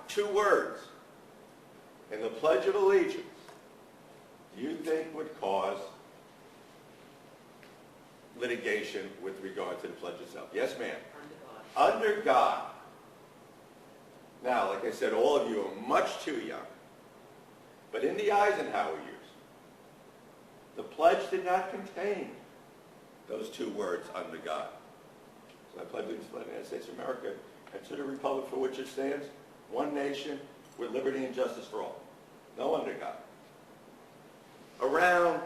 two words in the Pledge of Allegiance do you think would cause litigation with regard to the pledge itself? Yes, ma'am. Under God. Now, like I said, all of you are much too young. But in the Eisenhower years, the pledge did not contain those two words, under God. So I pledge allegiance to the United States of America and to the republic for which it stands, one nation, with liberty and justice for all. No under God. Around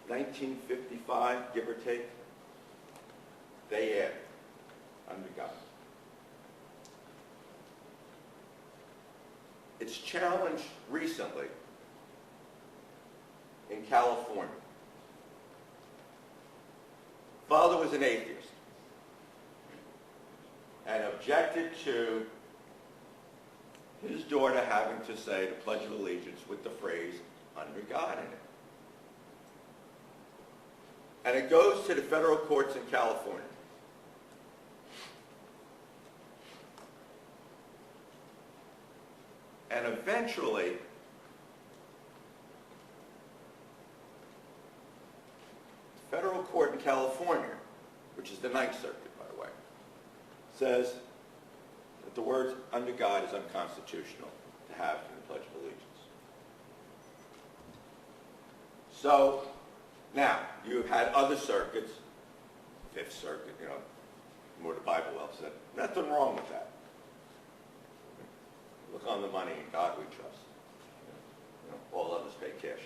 1955, give or take, they added under God. It's challenged recently in California. Father was an atheist and objected to his daughter having to say the Pledge of Allegiance with the phrase, under God in it. And it goes to the federal courts in California. And eventually, the federal court in California, which is the Ninth Circuit, by the way, says that the words under God is unconstitutional to have in the Pledge of Allegiance. So, now, you've had other circuits, Fifth Circuit, more the Bible Belt said, nothing wrong with that. Look on the money, in God we trust. All others pay cash.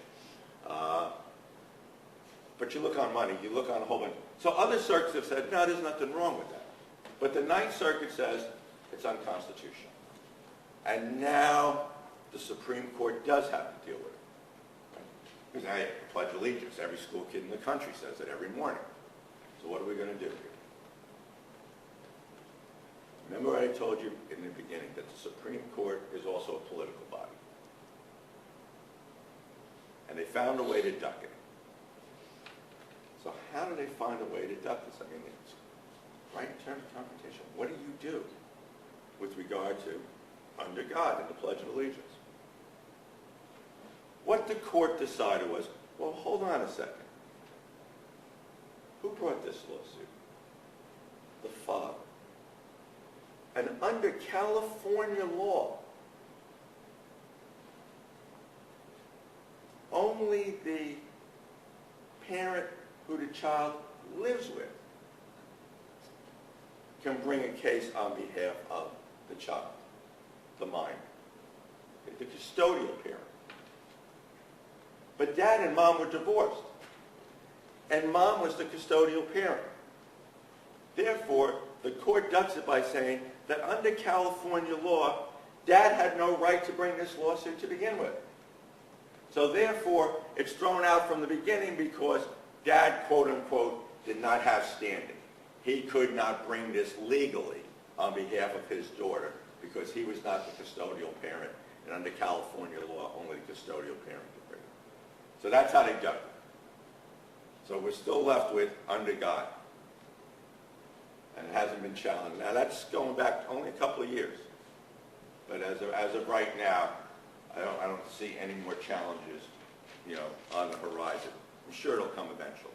But you look on money, you look on a whole bunch. So other circuits have said, no, there's nothing wrong with that. But the Ninth Circuit says it's unconstitutional. And now the Supreme Court does have to deal with it. Because now you have to pledge allegiance. Every school kid in the country says it every morning. So what are we going to do here? Remember what I told you in the beginning, that the Supreme Court is also a political body. And they found a way to duck it. So how do they find a way to duck this? I mean, it's right in terms of confrontation. What do you do with regard to under God in the Pledge of Allegiance? What the court decided was, well, hold on a second. Who brought this lawsuit? The father. And under California law, only the parent who the child lives with can bring a case on behalf of the child, the minor, the custodial parent. But dad and mom were divorced, and mom was the custodial parent. Therefore, the court ducks it by saying that under California law, dad had no right to bring this lawsuit to begin with. So therefore, it's thrown out from the beginning because dad, quote unquote, did not have standing. He could not bring this legally on behalf of his daughter because he was not the custodial parent, and under California law, only the custodial parent could bring it. So that's how they duck it. So we're still left with under God. And it hasn't been challenged. Now that's going back only a couple of years. But as of right now, I don't see any more challenges, on the horizon. I'm sure it'll come eventually.